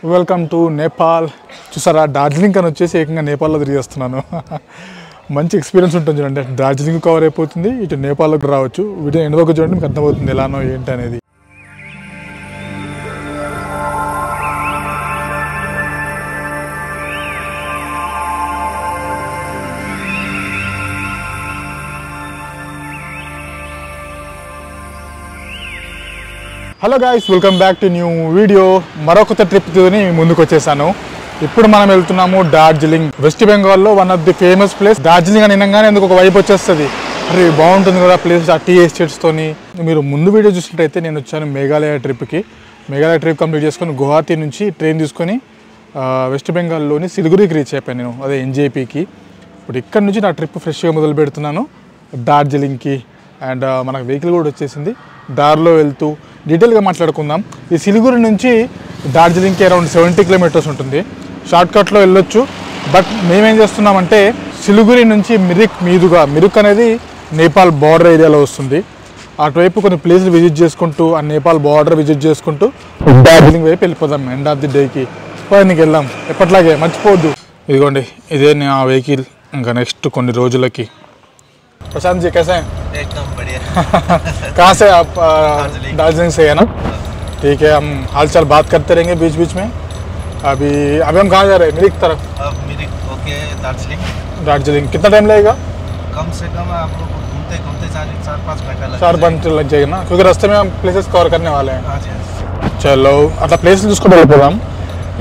Welcome to Nepal. చూసారా, డార్జిలింగ్ అని వచ్చేసి ఏకంగా నేపాల్లో తిరిగేస్తున్నాను. మంచి ఎక్స్పీరియన్స్ ఉంటుంది చూడండి. డార్జిలింగ్ కవర్ అయిపోతుంది, ఇటు నేపాల్లోకి రావచ్చు. వీడియో ఎండ్ వరకు చూడండి, మీకు అర్థమవుతుంది ఎలానో ఏంటి అనేది. Hello guys, welcome back to new video. మరొక ట్రిప్తోని ముందుకు వచ్చేసాను. ఇప్పుడు మనం వెళ్తున్నాము డార్జిలింగ్, వెస్ట్ బెంగాల్లో one of the famous place. Darjeeling అని వినగానే ఎందుకు ఒక వైపు వచ్చేస్తుంది, అరే బాగుంటుంది కదా ప్లేస్, ఆ టీ ఎస్టేట్స్తోని. మీరు ముందు వీడియో చూసినట్టయితే నేను వచ్చాను మేఘాలయ ట్రిప్కి. మేఘాలయ ట్రిప్ కంప్లీట్ చేసుకొని గువాహతి నుంచి ట్రైన్ తీసుకొని వెస్ట్ బెంగాల్లోని సిలిగురికి రీచ్ అయిపోయాను నేను, అదే ఎన్జేపీకి. ఇప్పుడు ఇక్కడ నుంచి నా ట్రిప్ ఫ్రెష్గా మొదలు పెడుతున్నాను డార్జిలింగ్కి. అండ్ మనకు వెహికల్ కూడా వచ్చేసింది. దారిలో వెళ్తూ డీటెయిల్గా మాట్లాడుకుందాం. ఈ సిలిగురి నుంచి డార్జిలింగ్కి అరౌండ్ 70 కిలోమీటర్స్ ఉంటుంది. షార్ట్కట్లో వెళ్ళొచ్చు. బట్ మేమేం చేస్తున్నామంటే సిలిగురి నుంచి మిరుక్ అనేది నేపాల్ బార్డర్ ఏరియాలో వస్తుంది. అటువైపు కొన్ని ప్లేసులు విజిట్ చేసుకుంటూ ఆ నేపాల్ బార్డర్ విజిట్ చేసుకుంటూ డార్జిలింగ్ వైపు వెళ్ళిపోదాం. ఎండ్ ఆఫ్ ది డేకి నీకు వెళ్దాం. ఎప్పట్లాగే మర్చిపోవద్దు. ఇదిగోండి, ఇదే నా వెహికల్. ఇంకా నెక్స్ట్ కొన్ని రోజులకి. प्रशांत जी कैसे हैं? एकदम बढ़िया। कहाँ से आप? दार्जिलिंग से है ना? ठीक है, हम हालचाल बात करते रहेंगे बीच बीच में। अभी हम कहाँ जा रहे हैं? मिरिक तरफ। अब मिरिक ओके, दार्जिलिंग कितना टाइम लगेगा? कम से कम आप लोग घूमते घूमते 4-5 घंटा 4 लग जाएगा ना, क्योंकि रास्ते में हम प्लेसेस कवर करने वाले हैं. हाँ जी। చలో అట్లా ప్లేస్లు చూసుకొని వెళ్ళిపోదాం.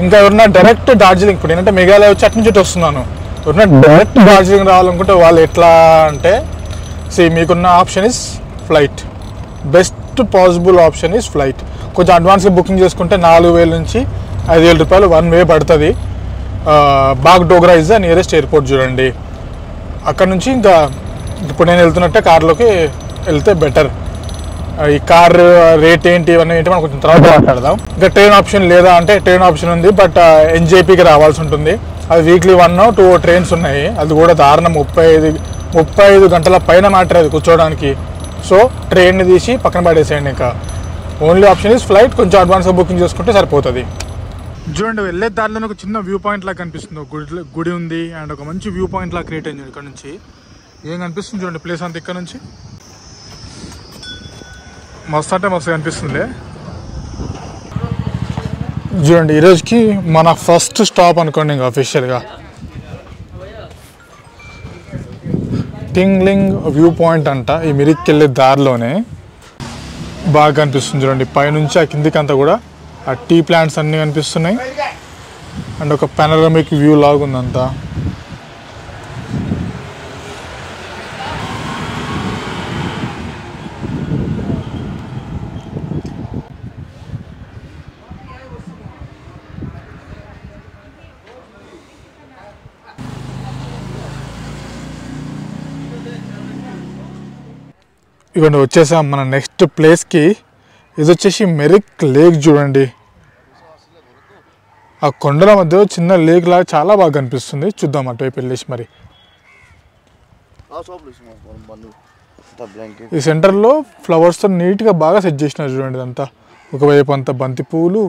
ఇంకా ఎవరన్నా డైరెక్ట్ డార్జిలింగ్, ఇప్పుడు ఏంటంటే మేఘాలయ వచ్చి అటు నుంచి వస్తున్నాను, ఎవరన్నా డైరెక్ట్ డార్జిలింగ్ రావాలనుకుంటే వాళ్ళు ఎట్లా అంటే, మీకున్న option is flight. Best possible option is flight. కొంచెం అడ్వాన్స్గా బుకింగ్ చేసుకుంటే 4,000 నుంచి 5,000 రూపాయలు వన్ వే పడుతుంది. Bagdogra is the nearest airport చూడండి. అక్కడ నుంచి ఇంకా ఇప్పుడు నేను వెళ్తున్నట్టే కార్లోకి వెళ్తే బెటర్. ఈ కార్ రేట్ ఏంటి ఇవన్నీ ఏంటి మనం కొంచెం తర్వాత మాట్లాడదాం. ఇంకా ట్రైన్ ఆప్షన్ లేదా అంటే ట్రైన్ ఆప్షన్ ఉంది, బట్ ఎన్జేపీకి రావాల్సి ఉంటుంది. అది వీక్లీ 1-2 ట్రైన్స్ ఉన్నాయి. అది కూడా దారుణం, 35 గంటల పైన మ్యాటర్ అది కూర్చోవడానికి. సో ట్రైన్ని తీసి పక్కన పడేసేయండి. ఇంకా ఓన్లీ ఆప్షన్ ఇస్ ఫ్లైట్. కొంచెం అడ్వాన్స్గా బుకింగ్ చేసుకుంటే సరిపోతుంది. చూడండి, వెళ్ళే దారిలో ఒక చిన్న వ్యూ పాయింట్ లాగా కనిపిస్తుంది. ఒక గుడి ఉంది అండ్ ఒక మంచి వ్యూ పాయింట్ లాగా క్రియేట్ అయింది. ఇక్కడ నుంచి ఏం కనిపిస్తుంది చూడండి, ప్లేస్ అంతా ఇక్కడ నుంచి మస్తు అంటే మస్తు కనిపిస్తుంది. చూడండి, ఈరోజుకి మన ఫస్ట్ స్టాప్ అనుకోండి ఇంకా అఫీషియల్గా. టింగ్లింగ్ వ్యూ పాయింట్ అంట. ఈ మిరిక్కి వెళ్ళే దారిలోనే బాగా కనిపిస్తుంది చూడండి. పైనుంచి ఆ కిందికి అంతా కూడా ఆ టీ ప్లాంట్స్ అన్నీ కనిపిస్తున్నాయి. అండ్ ఒక పానోరమిక్ వ్యూ లాగా ఉందంతా. ఇవన్నీ వచ్చేసాం మన నెక్స్ట్ ప్లేస్కి. ఇది వచ్చేసి మెరిక్ లేక్ చూడండి. ఆ కొండల మధ్య చిన్న లేక్ లాగా చాలా బాగా కనిపిస్తుంది. చూద్దాం అటువైపు వెళ్ళేసి మరి. ఈ సెంటర్లో ఫ్లవర్స్తో నీట్గా బాగా సెట్ చేసినారు చూడండి. ఇదంతా ఒకవైపు అంతా బంతి పువ్వులు.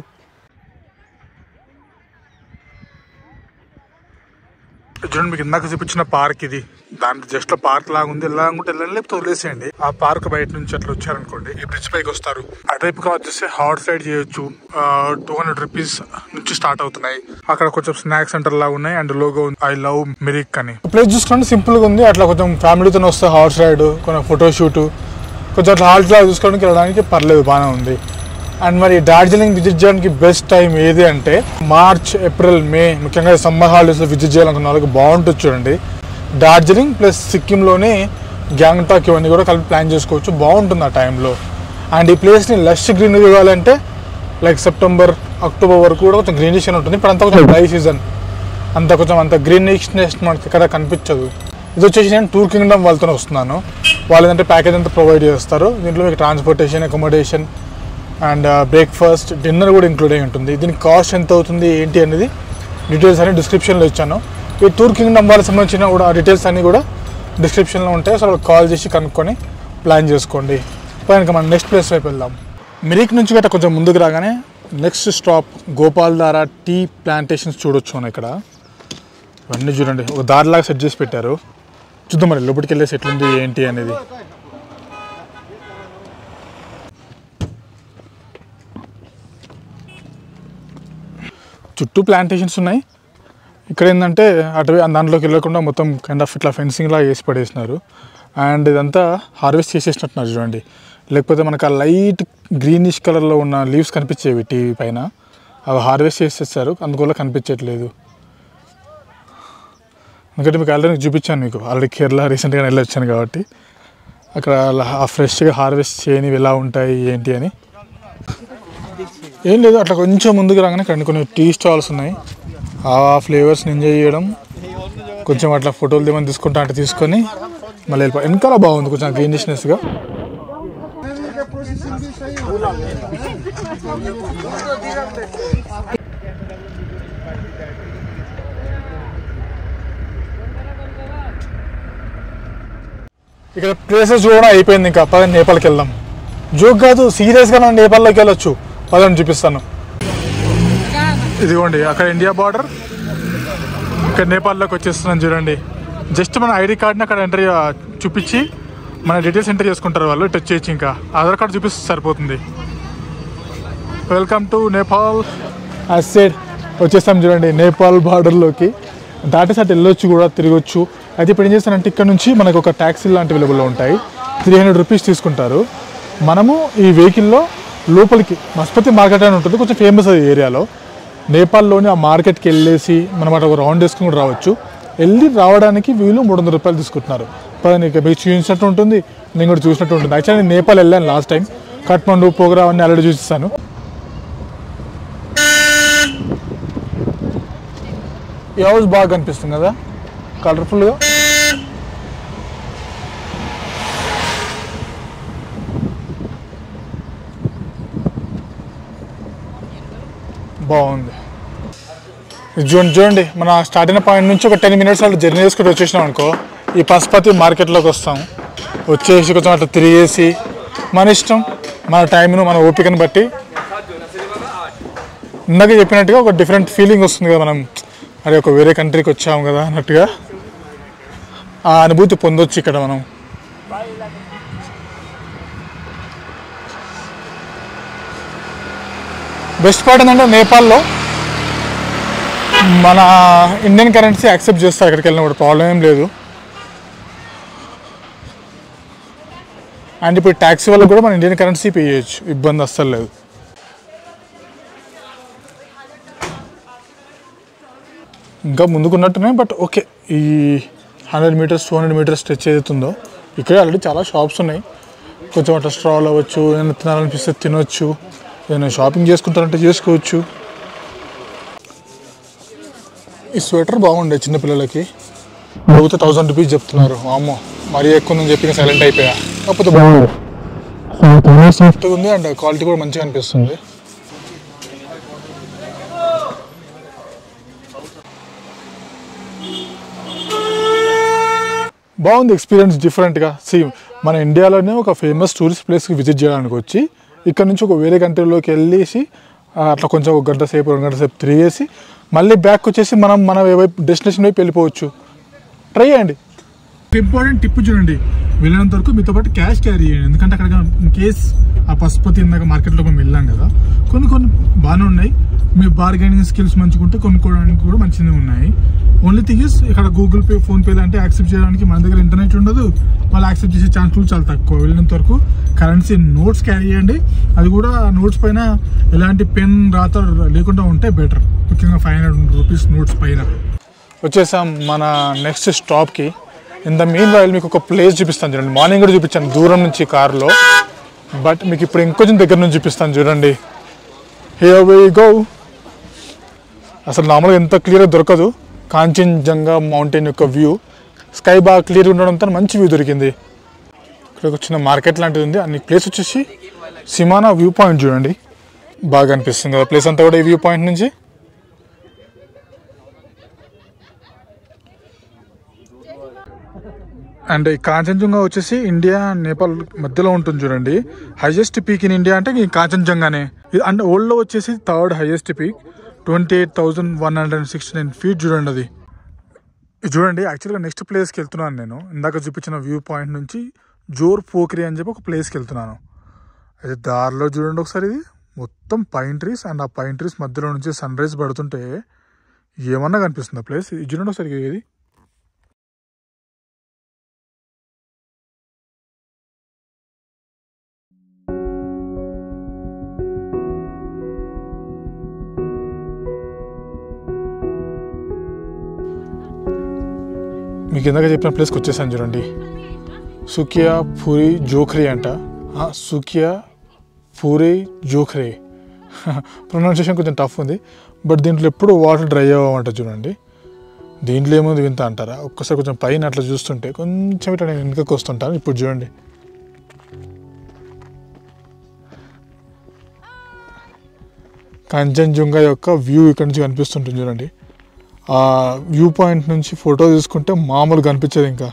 చూడండి, మీకు ఇందాక చూపించిన పార్క్ ఇది. దానికి జస్ట్ పార్క్ లాగా ఉంది. వెళ్ళాలనుకుంటే వెళ్ళండి, లేకపోతే వదిలేసేయండి. ఆ పార్క్ బయట నుంచి అట్లా వచ్చారనుకోండి, ఈ బ్రిడ్జ్ పైకి వస్తారు. అటువైపు వచ్చేసి హార్స్ రైడ్ చేయొచ్చు. 200 రూపీస్ నుంచి స్టార్ట్ అవుతున్నాయి. అక్కడ కొంచెం స్నాక్స్ సెంటర్ లాగా ఉన్నాయి అండ్ లోగో ఉంది, ఐ లవ్ మిరిక్ అని. ప్లేస్ చూసుకోండి, సింపుల్ గా ఉంది. అట్లా కొంచెం ఫ్యామిలీతో వస్తే హార్స్ రైడ్, కొంచెం ఫోటోషూట్, కొంచెం అట్లా హాల్ట్ లాగా చూసుకోవడానికి వెళ్ళడానికి పర్లేదు, బాగానే ఉంది. అండ్ మరి డార్జిలింగ్ విజిట్ చేయడానికి బెస్ట్ టైం ఏది అంటే మార్చ్, ఏప్రిల్, మే. ముఖ్యంగా సమ్మర్ హాలిడేస్లో విజిట్ చేయాలనుకున్న వాళ్ళకి బాగుంటుంది చూడండి. డార్జిలింగ్ ప్లస్ సిక్కింలోనే గ్యాంగ్టాక్ ఇవన్నీ కూడా కలిపి ప్లాన్ చేసుకోవచ్చు, బాగుంటుంది ఆ టైంలో. అండ్ ఈ ప్లేస్ని లష్ గ్రీనరీ ఇవ్వాలంటే లైక్ సెప్టెంబర్, అక్టోబర్ వరకు కూడా కొంచెం గ్రీనిష్ అని ఉంటుంది. ఇప్పుడు అంతా కొంచెం డ్రై సీజన్, అంత గ్రీనిష్నెస్ మనకి ఇక్కడ కనిపించదు. ఇది వచ్చేసి నేను టూర్ కింగ్డమ్ వాళ్ళతోనే వస్తున్నాను. వాళ్ళు ఏంటంటే ప్యాకేజ్ అంతా ప్రొవైడ్ చేస్తారు. దీంట్లో మీకు transportation, accommodation and breakfast, dinner కూడా ఇంక్లూడ్ అయి ఉంటుంది. దీనికి కాస్ట్ ఎంత అవుతుంది ఏంటి అనేది డీటెయిల్స్ అన్ని డిస్క్రిప్షన్లో ఇచ్చాను. ఈ టూర్ కింగ్డమ్ వాళ్ళకి సంబంధించిన కూడా డీటెయిల్స్ అన్నీ కూడా డిస్క్రిప్షన్లో ఉంటాయి. సో వాళ్ళకి కాల్ చేసి కనుక్కొని ప్లాన్ చేసుకోండి. ఇంకా మనం నెక్స్ట్ ప్లేస్ వైపు వెళ్దాం. మిరిక్ నుంచి గట్రా కొంచెం ముందుకు రాగానే నెక్స్ట్ స్టాప్ గోపాల్ధార టీ ప్లాంటేషన్స్ చూడొచ్చు మనం ఇక్కడ. ఇవన్నీ చూడండి, ఒక దారిలాగా సెట్ చేసి పెట్టారు. చూద్దాం మరి లోపలికి వెళ్ళేసి ఎట్లుంది ఏంటి అనేది. చుట్టూ ప్లాంటేషన్స్ ఉన్నాయి. ఇక్కడ ఏంటంటే అటు దాంట్లోకి వెళ్ళకుండా మొత్తం కైండ్ ఆఫ్ ఇట్లా ఫెన్సింగ్ లాగా వేసి పడేసినారు. అండ్ ఇదంతా హార్వెస్ట్ చేసేసినట్టున్నారు చూడండి. లేకపోతే మనకు ఆ లైట్ గ్రీనిష్ కలర్లో ఉన్న లీవ్స్ కనిపించేవి టీవీ పైన, అవి హార్వెస్ట్ చేసేస్తారు, అందువల్ల కనిపించట్లేదు. ఎందుకంటే మీకు ఆల్రెడీ చూపించాను, మీకు ఆల్రెడీ కేరళ రీసెంట్గా వెళ్ళి వచ్చాను కాబట్టి అక్కడ ఆ ఫ్రెష్గా హార్వెస్ట్ చేయనివి ఎలా ఉంటాయి ఏంటి అని. ఏం లేదు, అట్లా కొంచెం ముందుకు రాగానే ఇక్కడ కొన్ని టీ స్టాల్స్ ఉన్నాయి. ఆ ఫ్లేవర్స్ని ఎంజాయ్ చేయడం, కొంచెం అట్లా ఫోటోలు ఏమైనా తీసుకుంటా అంటే తీసుకొని మళ్ళీ వెళ్ళిపో. వెనకాల బాగుంది కొంచెం గ్రీనిష్నెస్గా. ఇక్కడ ప్లేసెస్ చూడడం అయిపోయింది, ఇంకా పదండి నేపాల్కి వెళ్దాం. జోక్ కాదు, సీరియస్గా మనం నేపాల్లోకి వెళ్ళొచ్చు. పదండి చూపిస్తాను. ఇదిగోండి అక్కడ ఇండియా బార్డర్, ఇక్కడ నేపాల్లోకి వచ్చేస్తున్నాం చూడండి. జస్ట్ మన ఐడి కార్డ్ని అక్కడ ఎంటర్ చూపించి మన డీటెయిల్స్ ఎంటర్ చేసుకుంటారు వాళ్ళు. ఇటు వచ్చేసి ఇంకా ఆధార్ కార్డు చూపిస్తే సరిపోతుంది. Welcome to Nepal. అసెడ్ వచ్చేస్తాం చూడండి నేపాల్ బార్డర్లోకి. దాటేసి అటు వెళ్ళొచ్చు కూడా, తిరగొచ్చు. అయితే ఇప్పుడు ఏం చేస్తానంటే ఇక్కడ నుంచి మనకు ఒక ట్యాక్సీ లాంటి అవైలబుల్లో ఉంటాయి. 300 రూపీస్ తీసుకుంటారు. మనము ఈ వెహికల్లో లోపలికి మస్పతి మార్కెట్ అని ఉంటుంది, కొంచెం ఫేమస్ అది ఏరియాలో. నేపాల్లోని ఆ మార్కెట్కి వెళ్ళేసి మనం అటు ఒక రౌండ్ వేసుకుని కూడా రావచ్చు. వెళ్ళి రావడానికి వీళ్ళు 300 రూపాయలు తీసుకుంటున్నారు. మీకు చూసినట్టు ఉంటుంది, నేను కూడా చూసినట్టు ఉంటుంది. యాక్చువల్లీ నేను నేపాల్ వెళ్ళాను లాస్ట్ టైం. కఠ్మండు, పోగ్రా అన్నీ ఆల్రెడీ చూపిస్తాను. ఈ హౌస్ బాగా కనిపిస్తుంది కదా, కలర్ఫుల్గా. బాగుంది. చూడండి, మన స్టార్ట్ అయిన పాయింట్ నుంచి ఒక 10 మినిట్స్ అట్లా జర్నీ చేసుకుంటూ వచ్చేసినాం అనుకో, ఈ పశుపతి మార్కెట్లోకి వస్తాం. వచ్చేసి కొంచెం అట్లా తిరిగేసి మన ఇష్టం, మన టైంను, మన ఓపికను బట్టి ఇందాక చెప్పినట్టుగా ఒక డిఫరెంట్ ఫీలింగ్ వస్తుంది కదా, మనం అదే ఒక వేరే కంట్రీకి వచ్చాము కదా అన్నట్టుగా ఆ అనుభూతి పొందొచ్చు ఇక్కడ మనం. బెస్ట్ పార్ట్ ఏంటంటే నేపాల్లో మన ఇండియన్ కరెన్సీ యాక్సెప్ట్ చేస్తారు. అక్కడికి వెళ్ళినప్పుడు ప్రాబ్లం ఏం లేదు. అండ్ ఇప్పుడు ట్యాక్సీ వల్ల కూడా మన ఇండియన్ కరెన్సీ పే చేయొచ్చు, ఇబ్బంది అస్సలు లేదు. ఇంకా ముందుకున్నట్టునే, బట్ ఓకే. ఈ 100 మీటర్స్ 200 మీటర్స్ స్ట్రెచ్ ఏదైతుందో ఇక్కడే ఆల్రెడీ చాలా షాప్స్ ఉన్నాయి. కొంచెం అట్లా స్ట్రాల్ అవ్వచ్చు, ఏదైనా తినాలనిపిస్తే తినొచ్చు, ఏదైనా షాపింగ్ చేసుకుంటారంటే చేసుకోవచ్చు. ఈ స్వెటర్ బాగుండే చిన్నపిల్లలకి, లేకపోతే 1000 రూపీస్ చెప్తున్నారు. అమ్మో మరీ ఎక్కువ ఉందని చెప్పి సైలెంట్ అయిపోయా. కాకపోతే బాగుంది, సాఫ్ట్గా ఉంది అండ్ క్వాలిటీ కూడా మంచిగా అనిపిస్తుంది. బాగుంది ఎక్స్పీరియన్స్, డిఫరెంట్గా. మన ఇండియాలోనే ఒక ఫేమస్ టూరిస్ట్ ప్లేస్కి విజిట్ చేయడానికి వచ్చి ఇక్కడ నుంచి ఒక వేరే కంట్రీలోకి వెళ్ళేసి అట్లా కొంచెం 1 గంట సేపు 2 గంటల సేపు తిరిగేసి మళ్ళీ బ్యాక్ వచ్చేసి మన డెస్టినేషన్ వైపు వెళ్ళిపోవచ్చు. ట్రై చేయండి. ఇంపార్టెంట్ టిప్ చూడండి, వెళ్ళినంత వరకు మీతో పాటు క్యాష్ క్యారీ చేయండి. ఎందుకంటే అక్కడ ఇన్ కేస్ ఆ పశుపతి ఇందాక మార్కెట్లో మేము వెళ్ళాం కదా, కొన్ని బాగానే ఉన్నాయి. మీ బార్గెనింగ్ స్కిల్స్ మంచిగా కొనుక్కోవడానికి కూడా మంచిగా ఉన్నాయి. ఓన్లీ థింగ్ ఇస్ ఇక్కడ గూగుల్ పే, ఫోన్పే లాంటి యాక్సెప్ట్ చేయడానికి మన దగ్గర ఇంటర్నెట్ ఉండదు. వాళ్ళు యాక్సెప్ట్ చేసే ఛాన్సులు చాలా తక్కువ. వెళ్ళినంత వరకు కరెన్సీ నోట్స్ క్యారీ చేయండి. అది కూడా నోట్స్ పైన ఎలాంటి పెన్ రాత లేకుండా ఉంటే బెటర్, ముఖ్యంగా 500 రూపీస్ నోట్స్ పైన. వచ్చేసాం మన నెక్స్ట్ స్టాప్కి. ఇన్ ద మీన్ వైల్ మీకు ఒక ప్లేస్ చూపిస్తాను చూడండి. మార్నింగ్ కూడా చూపించాను దూరం నుంచి కారులో, బట్ మీకు ఇప్పుడు ఇంకొంచెం దగ్గర నుంచి చూపిస్తాను చూడండి. Here we go. అసలు నార్మల్గా ఎంత క్లియర్గా దొరకదు. కాంచన్జంగా మౌంటైన్ యొక్క వ్యూ, స్కై బాగా క్లియర్గా ఉండడంతో మంచి వ్యూ దొరికింది. ఇక్కడ ఒక చిన్న మార్కెట్ లాంటిది ఉంది. అన్ని ప్లేస్ వచ్చేసి సిమానా వ్యూ పాయింట్ చూడండి, బాగా అనిపిస్తుంది కదా ప్లేస్ అంతా కూడా ఈ వ్యూ పాయింట్ నుంచి. అండ్ ఈ కాంచన్జంగా వచ్చేసి ఇండియా నేపాల్ మధ్యలో ఉంటుంది చూడండి. హైయెస్ట్ పీక్ ఇన్ ఇండియా అంటే ఈ కాంచన్జంగానే. అండ్ వరల్డ్లో వచ్చేసి థర్డ్ హైయెస్ట్ పీక్, 28,169 feet చూడండి. అది చూడండి. యాక్చువల్గా నెక్స్ట్ ప్లేస్కి వెళ్తున్నాను నేను. ఇందాక చూపించిన వ్యూ పాయింట్ నుంచి జోర్ పోఖ్రీ అని చెప్పి ఒక ప్లేస్కి వెళ్తున్నాను. అయితే దారిలో చూడండి ఒకసారి, ఇది మొత్తం పైన్ ట్రీస్ అండ్ ఆ పైన్ ట్రీస్ మధ్యలో నుంచి సన్ రైజ్ పడుతుంటే ఏమన్నా కనిపిస్తుంది ఆ ప్లేస్. ఇది చూడండి ఒకసారి. ఇది మీకు ఇందాక చెప్పిన ప్లేస్కి వచ్చేసాను చూడండి. సుకియా పూరి జోఖ్రీ అంట. సుకియా పూరి జోఖ్రీ ప్రొనౌన్సియేషన్ కొంచెం టఫ్ ఉంది, బట్ దీంట్లో ఎప్పుడు వాటర్ డ్రై అవ్వమంట చూడండి. దీంట్లో ఏముంది వింత అంటారా? ఒక్కసారి కొంచెం పైన అట్లా చూస్తుంటే కొంచెం ఇట్లా నేను వెనుకకు వస్తుంటాను. ఇప్పుడు చూడండి, కాంచన్జంగా యొక్క వ్యూ ఇక్కడ నుంచి కనిపిస్తుంటుంది చూడండి. ఆ వ్యూ పాయింట్ నుంచి ఫోటో తీసుకుంటే మామూలు కనిపించదు. ఇంకా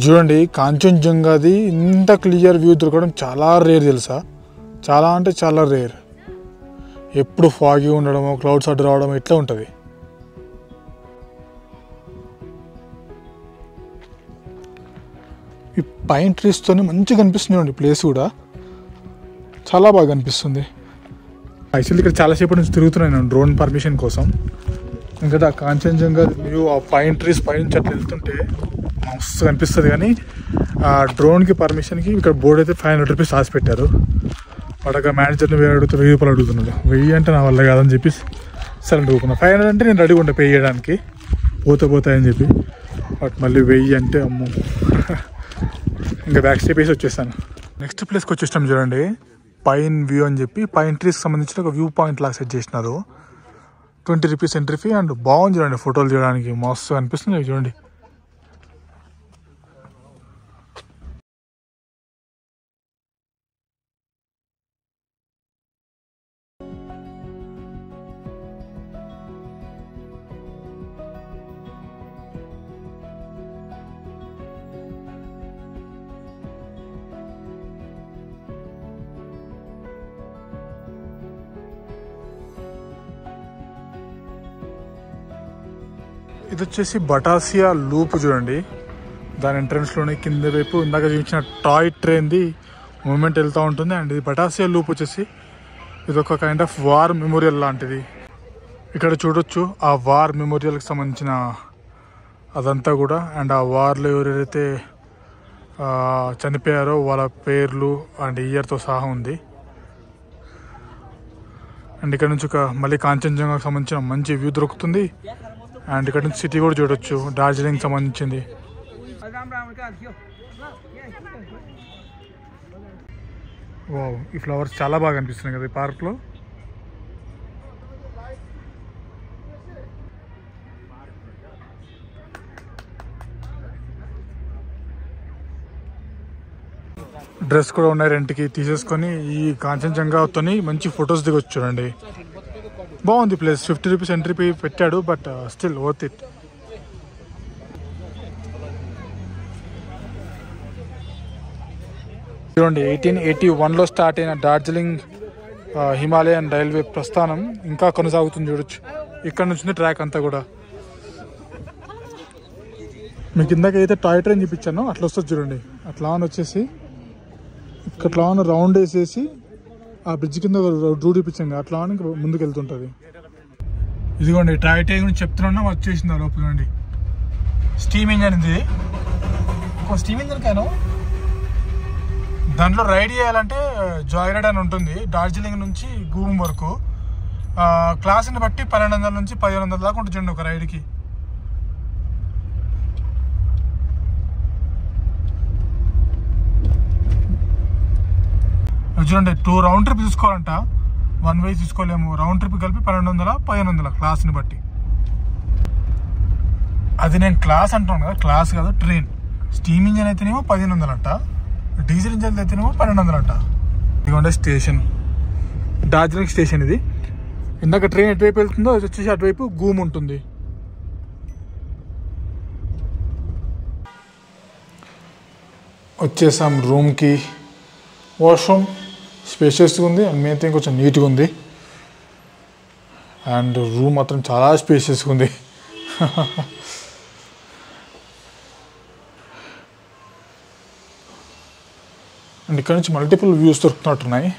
చూడండి, కాంచన్జంగాది ఇంత క్లియర్ వ్యూ దొరకడం చాలా రేర్ తెలుసా. చాలా అంటే చాలా రేర్. ఎప్పుడు ఫాగీ ఉండడము, క్లౌడ్స్ అడ్డు రావడం ఇట్లా ఉంటుంది. ఈ పైన్ ట్రీస్తోనే మంచిగా కనిపిస్తుంది చూడండి. ప్లేస్ కూడా చాలా బాగా అనిపిస్తుంది. యాక్చువల్లీ ఇక్కడ చాలాసేపటి నుంచి తిరుగుతున్నాను నేను డ్రోన్ పర్మిషన్ కోసం. ఇంకా కాంచన్జంగా వ్యూ ఆ పైన్ ట్రీస్ పైనుంచి అట్లా వెళ్తుంటే మస్తు కనిపిస్తుంది. కానీ ఆ డ్రోన్కి పర్మిషన్కి ఇక్కడ బోర్డు అయితే 500 rupees రాసి పెట్టారు. వాడు అక్కడ మేనేజర్ని 1000 రూపాయలు అడుగుతున్నాడు. 1000 అంటే నా వల్ల కాదని చెప్పి సరే అడుగుకున్నా. 500 అంటే నేను రెడీగా ఉంటా పే చేయడానికి, పోతాయని చెప్పి. బట్ మళ్ళీ 1000 అంటే అమ్మో. ఇంకా బ్యాక్ స్టెప్ వేసి వచ్చేసాను. నెక్స్ట్ ప్లేస్కి వచ్చేసాం చూడండి. పైన్ వ్యూ అని చెప్పి పైన్ ట్రీస్కి సంబంధించిన ఒక వ్యూ పాయింట్ లాగా సెట్ చేసినారు. 20 rupees ఎంట్రీ ఫీ. అండ్ బాగుంది చూడండి, ఫోటోలు తీయడానికి మస్తు అనిపిస్తుంది చూడండి. ఇది వచ్చేసి బటాసియా లూప్ చూడండి. దాని ఎంట్రన్స్లోనే కింద వైపు ఇందాక చూపించిన టాయ్ ట్రైన్ది మూమెంట్ వెళ్తూ ఉంటుంది. అండ్ ఇది బటాసియా లూప్ వచ్చేసి ఇది ఒక కైండ్ ఆఫ్ వార్ మెమోరియల్ లాంటిది. ఇక్కడ చూడొచ్చు ఆ వార్ మెమోరియల్కి సంబంధించిన అదంతా కూడా. అండ్ ఆ వార్లో ఎవరైతే చనిపోయారో వాళ్ళ పేర్లు అండ్ ఇయర్తో సహా ఉంది. అండ్ ఇక్కడ నుంచి మళ్ళీ కాంచన్జంగాకు సంబంధించిన మంచి వ్యూ దొరుకుతుంది. అండ్ ఇక్కడ నుంచి సిటీ కూడా చూడొచ్చు, డార్జిలింగ్ సంబంధించింది. వావ్, ఈ ఫ్లవర్స్ చాలా బాగా అనిపిస్తున్నాయి కదా ఈ పార్క్లో. డ్రెస్ కూడా ఉన్నాయి రెంట్కి, తీసేసుకొని ఈ కాంచన్జంగాతో మంచి ఫొటోస్ దిగొచ్చు చూడండి. బాగుంది ప్లేస్. 50 rupees ఎంట్రీ ఫీ పెట్టాడు, బట్ స్టిల్ వర్త్ ఇట్. చూడండి, 1881లో స్టార్ట్ అయిన డార్జిలింగ్ హిమాలయన్ రైల్వే ప్రస్థానం ఇంకా కొనసాగుతుంది చూడొచ్చు. ఇక్కడ నుంచి ట్రాక్ అంతా కూడా. మీకు ఇందాక అయితే టాయ్ ట్రైన్ చూపించాను, అట్లా వస్తుంది చూడండి. అట్లా అని వచ్చేసి ఇట్లా రౌండ్ వేసేసి ఆ బ్రిడ్జ్ కింద రూట్ చూపించాను, అట్లా అని ముందుకు వెళ్తుంటుంది. ఇదిగోండి టాయ్ ట్రైన్ గురించి చెప్తున్నా వచ్చేసింది లోపల నుండి. స్టీమ్ ఇంజన్ ఇది, ఒక స్టీమ్ ఇంజన్ కాను. దాంట్లో రైడ్ చేయాలంటే జాయ్ రైడ్ అని ఉంటుంది. డార్జిలింగ్ నుంచి గూమ్ వరకు క్లాస్ని బట్టి 1200 నుంచి 1500 దాకా ఉంటుంది ఒక రైడ్కి. చూడండి, 2 రౌండ్ ట్రిప్ తీసుకోవాలంట, 1 వే తీసుకోలేము. రౌండ్ ట్రిప్ కలిపి 1200, 1500 క్లాస్ని బట్టి. అది నేను క్లాస్ అంటున్నాను కదా, క్లాస్ కాదు ట్రైన్. స్టీమ్ ఇంజన్ అయితేనేమో 1500 అంట, డీజిల్ ఇంజన్ అయితేనేమో 1200 అంట. ఇదిగోండి స్టేషన్, డార్జిలింగ్ స్టేషన్ ఇది. ఇందాక ట్రైన్ ఎటువైపు వెళ్తుందో అది వచ్చేసి అటువైపు గూమ్ ఉంటుంది. వచ్చేసాం రూమ్కి. వాష్రూమ్ స్పేషియస్గా ఉంది అండ్ మెయిన్ థింగ్ కొంచెం నీట్గా ఉంది. అండ్ రూమ్ మాత్రం చాలా స్పేషియస్గా ఉంది. అండ్ ఇక్కడ నుంచి మల్టిపుల్ వ్యూస్ దొరుకుతున్నట్టున్నాయి.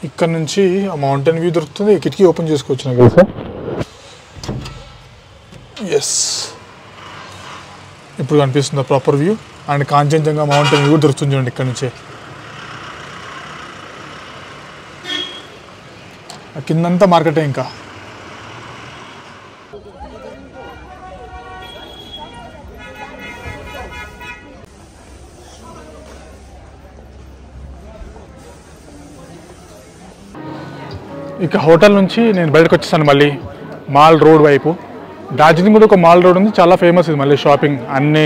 ఇక్కడ నుంచి మౌంటైన్ వ్యూ దొరుకుతుంది. కిటికీ ఓపెన్ చేసుకోవచ్చు నాకు తెలుసా. ఎస్, ఇప్పుడు కనిపిస్తుంది proper view. And Kanchenjunga mountain view దొరుకుతుంది చూడండి ఇక్కడ నుంచి. కిందంతా మార్కెటే. ఇంకా ఇక హోటల్ నుంచి నేను బయటకు వచ్చేసాను మళ్ళీ మాల్ రోడ్ వైపు. డార్జిలింగ్ కూడా ఒక మాల్ రోడ్ ఉంది, చాలా ఫేమస్ ఇది. మళ్ళీ షాపింగ్ అన్ని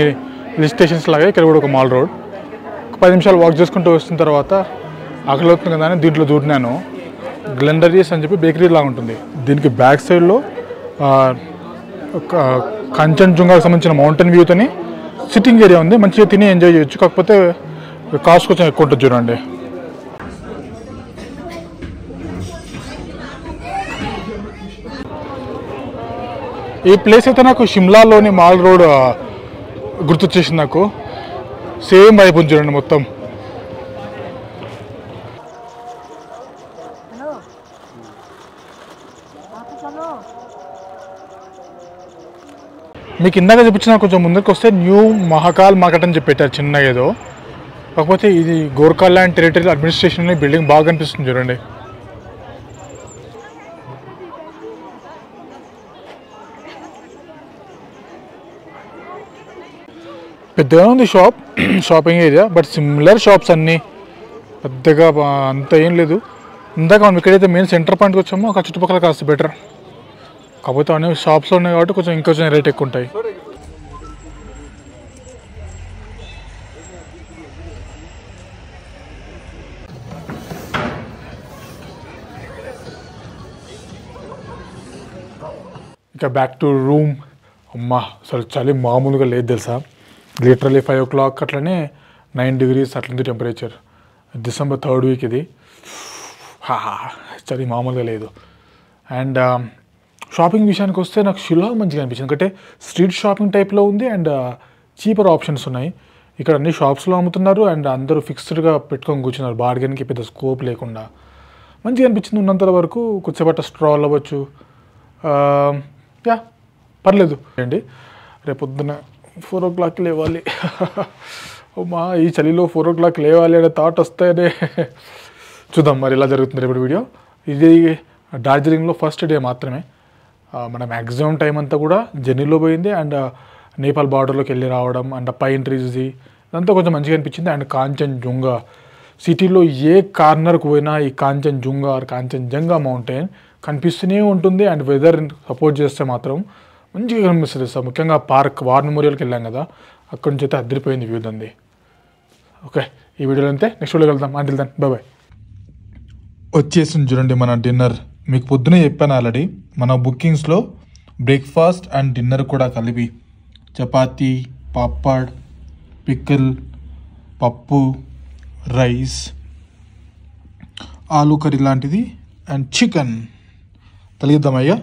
హిల్ స్టేషన్స్ లాగా ఇక్కడ కూడా ఒక మాల్ రోడ్. ఒక 10 నిమిషాలు వాక్ చేసుకుంటూ వస్తున్న తర్వాత ఆకలి అవుతుంది కదా అని దీంట్లో దూరినాను. గ్లెండరీస్ అని చెప్పి బేకరీ లాగా ఉంటుంది. దీనికి బ్యాక్ సైడ్లో కంచన్జుంగాకి సంబంధించిన మౌంటైన్ వ్యూతోని సిట్టింగ్ ఏరియా ఉంది. మంచిగా తిని ఎంజాయ్ చేయొచ్చు. కాకపోతే కాస్ట్ కొంచెం ఎక్కువ ఉంటుంది చూడండి. ఈ ప్లేస్ అయితే నాకు షిమ్లాలోని మాల్ రోడ్ గుర్తొచ్చేసింది. నాకు సేమ్ వైపు ఉంది చూడండి మొత్తం. మీకు ఇందాక చూపించిన కొంచెం ముందుకు వస్తే న్యూ మహాకాల్ మార్కెట్ అని చెప్పి పెట్టారు చిన్నగా ఏదో. కాకపోతే ఇది గోర్ఖాల్యాండ్ టెరిటరీ అడ్మినిస్ట్రేషన్ బిల్డింగ్ బాగా కనిపిస్తుంది చూడండి. పెద్దగా ఉంది shopping area. But similar shops అన్నీ పెద్దగా అంత ఏం లేదు. ఇందాక మనం ఇక్కడైతే మెయిన్ సెంటర్ పాయింట్కి వచ్చామో అక్కడ చుట్టుపక్కల కాస్త బెటర్. కాకపోతే అన్నీ షాప్స్లో ఉన్నాయి కాబట్టి కొంచెం ఇంకొంచెం రేట్ ఎక్కువ ఉంటాయి. ఇక బ్యాక్ టు రూమ్. అమ్మా అసలు చలి మామూలుగా లేదు తెలుసా. లిటరలీ 5 o'clock అట్లనే 9 degrees అట్లుంది టెంపరేచర్. December 3rd week ఇది. చలి మామూలుగా లేదు. అండ్ షాపింగ్ విషయానికి వస్తే నాకు షిల్లాంగ్ మంచిగా అనిపించింది. ఎందుకంటే స్ట్రీట్ షాపింగ్ టైప్లో ఉంది అండ్ చీపర్ ఆప్షన్స్ ఉన్నాయి. ఇక్కడ అన్ని షాప్స్లో అమ్ముతున్నారు అండ్ అందరూ ఫిక్స్డ్గా పెట్టుకొని కూర్చున్నారు. బార్గెన్కి పెద్ద స్కోప్ లేకుండా మంచిగా అనిపించింది. ఉన్నంత వరకు కొద్దిసేపట్ట స్ట్రాల్ అవ్వచ్చు. పర్లేదు అండి. రేపు పొద్దున 4 o'clock లేవాలి. మా ఈ చలిలో 4 o'clock లేవాలి అనే థాట్ వస్తాయనే. చూద్దాం మరి ఎలా జరుగుతుంది రేపు వీడియో. ఇది డార్జిలింగ్లో ఫస్ట్ డే మాత్రమే. మన మ్యాక్సిమం టైం అంతా కూడా జర్నీలో పోయింది. అండ్ నేపాల్ బార్డర్లోకి వెళ్ళి రావడం అండ్ పైన్ ట్రీస్ది ఇదంతా కొంచెం మంచిగా అనిపించింది. అండ్ కాంచన్జుంగా సిటీలో ఏ కార్నర్కి పోయినా ఈ కాంచన్జంగా మౌంటైన్ కనిపిస్తూనే ఉంటుంది. అండ్ వెదర్ సపోర్ట్ చేస్తే మాత్రం మంచిగా కనిపిస్తుంది సార్. ముఖ్యంగా పార్క్ వార్ మెమోరియల్కి వెళ్ళాం కదా, అక్కడి నుంచి అయితే అదిరిపోయింది వ్యూ దంది. ఓకే, ఈ వీడియోలో అంతే. నెక్స్ట్ వీడియోకి వెళ్దాం. Until then bye bye. వచ్చేసింది చూడండి మన డిన్నర్. మీకు పొద్దునే చెప్పాను ఆల్రెడీ, మన బుకింగ్స్లో బ్రేక్ఫాస్ట్ అండ్ డిన్నర్ కూడా కలిపి చపాతీ, పాపడ్, పికిల్, పప్పు, రైస్, ఆలూ కర్రీ లాంటిది అండ్ చికెన్. తెలియద్దామయ్యా.